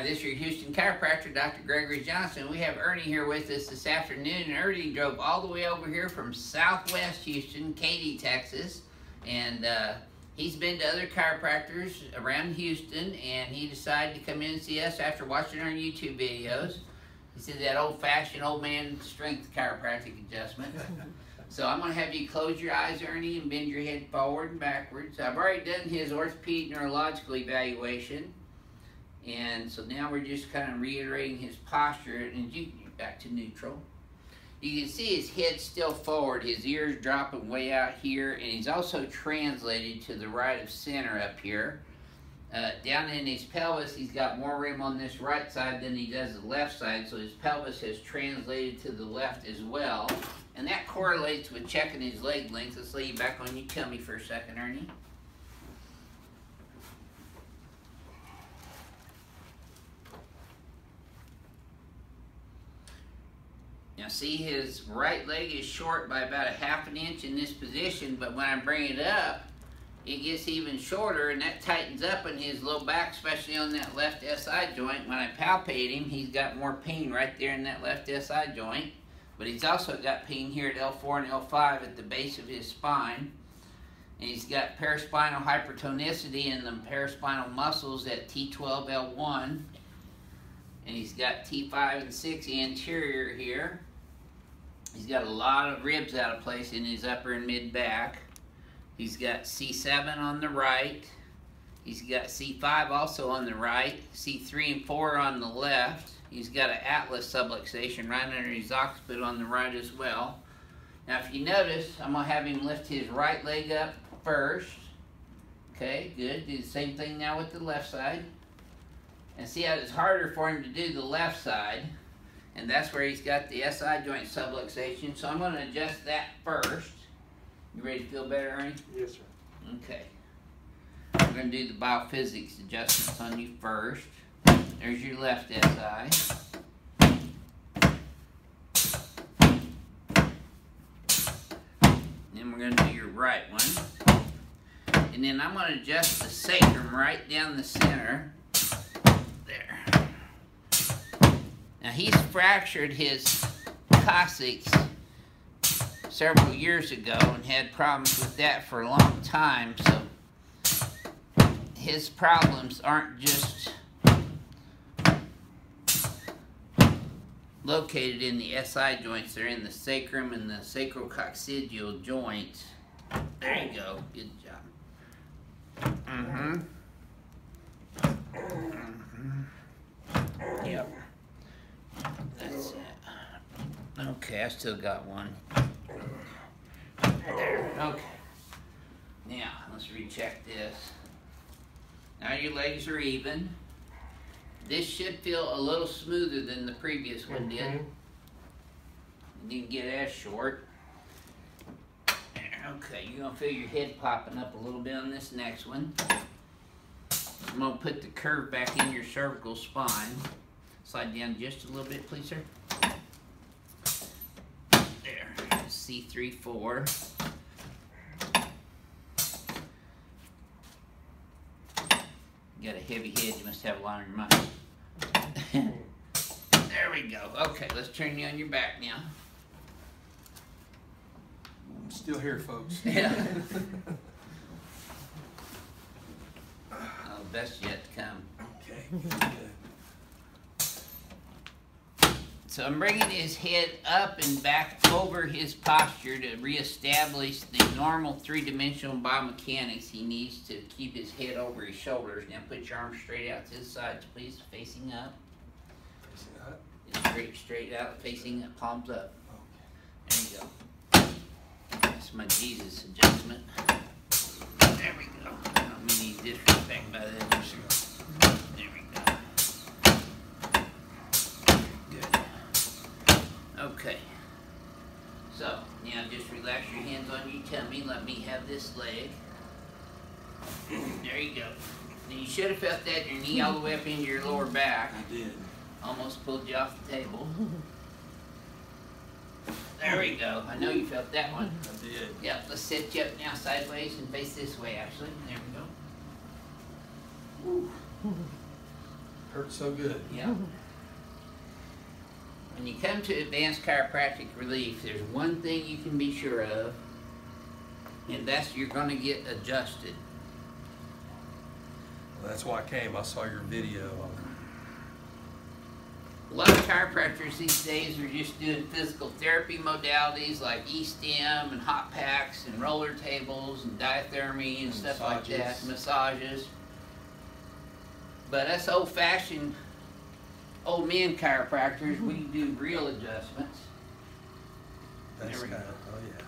Hi, this is your Houston chiropractor, Dr. Gregory Johnson. We have Ernie here with us this afternoon, and Ernie drove all the way over here from Southwest Houston, Katy, Texas, and he's been to other chiropractors around Houston, and he decided to come in and see us after watching our YouTube videos. He said that old-fashioned old man strength chiropractic adjustment. So I'm going to have you close your eyes, Ernie, and bend your head forward and backwards. I've already done his orthopedic neurological evaluation. And so now we're just kind of reiterating his posture, and you get back to neutral. You can see his head still forward, his ears dropping way out here, and he's also translated to the right of center up here. Down in his pelvis, he's got more room on this right side than he does the left side, so his pelvis has translated to the left as well. And that correlates with checking his leg length. Let's lay you back on your tummy for a second, Ernie. Now see, his right leg is short by about a ½ an inch in this position, but when I bring it up, it gets even shorter, and that tightens up in his low back, especially on that left SI joint. When I palpate him, he's got more pain right there in that left SI joint, but he's also got pain here at L4 and L5 at the base of his spine. And he's got paraspinal hypertonicity in the paraspinal muscles at T12, L1, and he's got T5 and 6 anterior here. He's got a lot of ribs out of place in his upper and mid back. He's got C7 on the right. He's got C5 also on the right. C3 and 4 on the left. He's got an atlas subluxation right under his occiput on the right as well. Now if you notice, I'm going to have him lift his right leg up first. Okay, good. Do the same thing now with the left side. And see how it's harder for him to do the left side. And that's where he's got the SI joint subluxation. So I'm going to adjust that first. You ready to feel better, Ernie? Yes, sir. Okay. We're going to do the BioPhysics adjustments on you first. There's your left SI. Then we're going to do your right one. And then I'm going to adjust the sacrum right down the center. There. Now he's fractured his coccyx several years ago and had problems with that for a long time, so his problems aren't just located in the SI joints, they're in the sacrum and the sacrococcygeal joint. There you go, good job. Yep. That's it. Okay, I still got one. There, okay. Now, let's recheck this. Now your legs are even. This should feel a little smoother than the previous one did. It didn't get as short. Okay, you're going to feel your head popping up a little bit on this next one. I'm going to put the curve back in your cervical spine. Slide down just a little bit, please, sir. There. C3, 4. You got a heavy head, you must have a lot on your mind. There we go. Okay, let's turn you on your back now. I'm still here, folks. Yeah. Oh, best yet to come. Okay, good. So I'm bringing his head up and back over his posture to reestablish the normal three-dimensional biomechanics he needs to keep his head over his shoulders. Now put your arms straight out to the sides, please, facing up. Facing up? Straight out, facing up, palms up. Okay. There you go. That's my Jesus adjustment. There we go. I don't mean any disrespect by that. There we go. Okay, so now just relax your hands on your tummy. Let me have this leg. There you go. Now you should have felt that in your knee all the way up into your lower back. I did. Almost pulled you off the table. There we go. I know you felt that one. I did. Yep, let's set you up now sideways and face this way, actually. There we go. Woo. Hurts so good. Yeah. When you come to Advanced Chiropractic Relief, there's one thing you can be sure of, and that's you're going to get adjusted. Well, that's why I came. I saw your video. A lot of chiropractors these days are just doing physical therapy modalities like E-stim and hot packs and roller tables and diathermy and stuff like that, massages. But us old-fashioned old men chiropractors, we do real adjustments. That's kind of, oh yeah.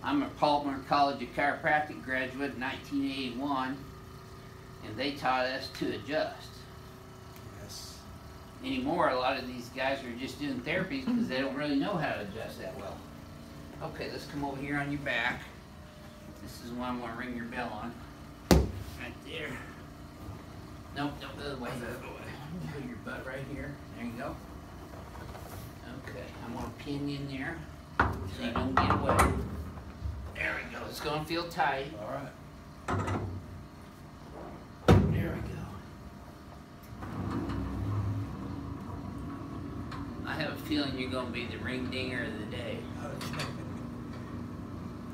I'm a Palmer College of Chiropractic graduate in 1981, and they taught us to adjust. Yes. Anymore, a lot of these guys are just doing therapies because they don't really know how to adjust that well. Okay, let's come over here on your back. This is one I'm going to ring your bell on. Right there. Nope, nope, the other way, the other way. Put your butt right here. There you go. Okay, I'm going to pin you in there so you don't get away. There we go. It's going to feel tight. All right. There we go. I have a feeling you're going to be the ring dinger of the day.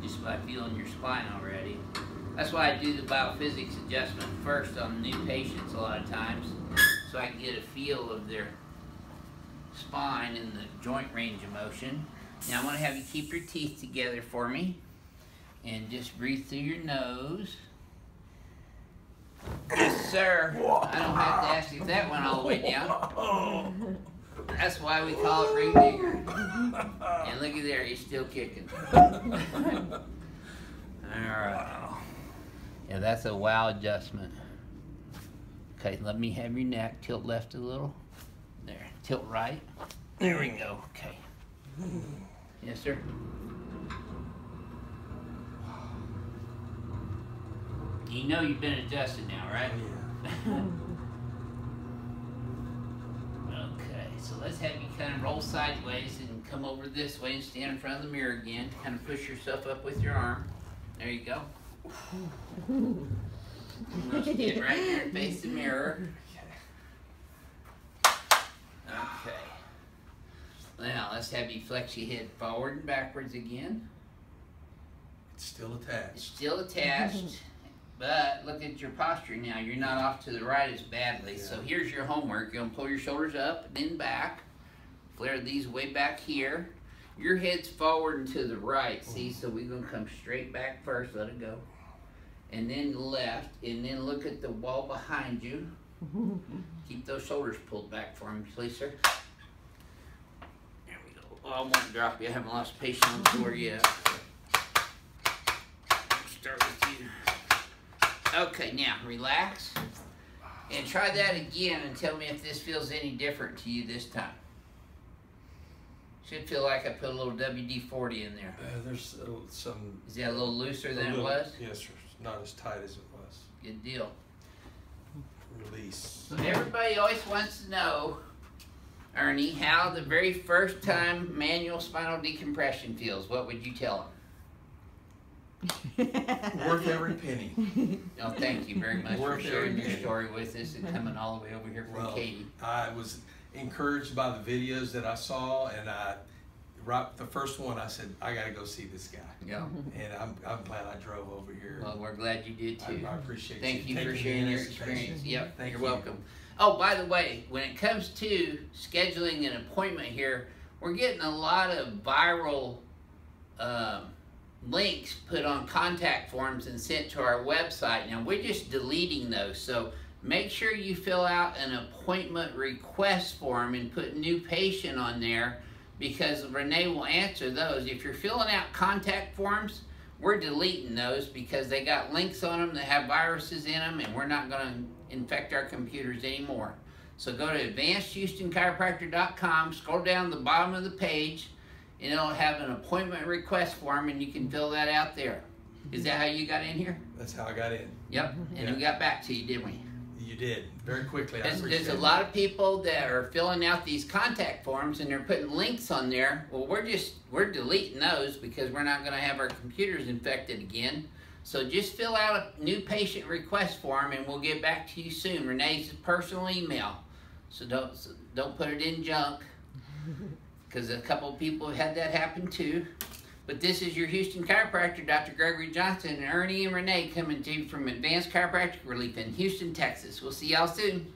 Just by feeling your spine already. That's why I do the BioPhysics adjustment first on new patients a lot of times, so I can get a feel of their spine and the joint range of motion. Now I'm going to have you keep your teeth together for me, and just breathe through your nose. Yes, sir. I don't have to ask if that went all the way down. That's why we call it ring digger. And look at there, he's still kicking. Alright. Yeah, that's a wow adjustment. Okay, let me have your neck. Tilt left a little. There. Tilt right. There we go. Okay. Yes, sir. You know you've been adjusted now, right? Yeah. Okay, so let's have you kind of roll sideways and come over this way and stand in front of the mirror again. Kind of push yourself up with your arm. There you go. Let's get right here and face the mirror. Okay. Now, let's have you flex your head forward and backwards again. It's still attached. It's still attached, but look at your posture now. You're not off to the right as badly. Yeah. So here's your homework. You're going to pull your shoulders up and then back. Flare these way back here. Your head's forward and to the right, see? So we're going to come straight back first. Let it go. And then left, and then look at the wall behind you. Keep those shoulders pulled back for me, please, sir. There we go. Oh, I won't drop you. I haven't lost patience on the floor yet. Start with you. Okay, now relax. And try that again and tell me if this feels any different to you this time. Should feel like I put a little WD-40 in there. There's some... Is that a little looser than it was? Yes, sir. Not as tight as it was. Good deal. Release. So everybody always wants to know, Ernie, how the very first time manual spinal decompression feels. What would you tell them? Worth every penny. Oh, thank you very much for Worth sharing every your penny. story with us and coming all the way over here from Katy. I was encouraged by the videos that I saw, and right the first one I said, I gotta go see this guy. Yeah. And I'm glad I drove over here. Well, we're glad you did too. I appreciate Thank you for taking sharing me your in as a experience. patient. Yep, Thank you're you. welcome. Oh, by the way, when it comes to scheduling an appointment here, we're getting a lot of viral links put on contact forms and sent to our website. Now, we're just deleting those, so make sure you fill out an appointment request form and put new patient on there, because Renee will answer those. If you're filling out contact forms, we're deleting those because they got links on them that have viruses in them, and we're not going to infect our computers anymore. So go to advancedchiropractor.com, scroll down the bottom of the page, and it'll have an appointment request form, and you can fill that out there. Is that how you got in here? That's how I got in. Yep, and Yeah. we got back to you, didn't we? You did. Very quickly. I There's appreciate a it. lot of people that are filling out these contact forms and they're putting links on there. Well, we're deleting those because we're not going to have our computers infected again. So just fill out a new patient request form and we'll get back to you soon. Renee's personal email. So don't put it in junk, because a couple of people have had that happen too. But this is your Houston chiropractor, Dr. Gregory Johnson, and Ernie and Renee coming to you from Advanced Chiropractic Relief in Houston, Texas. We'll see y'all soon.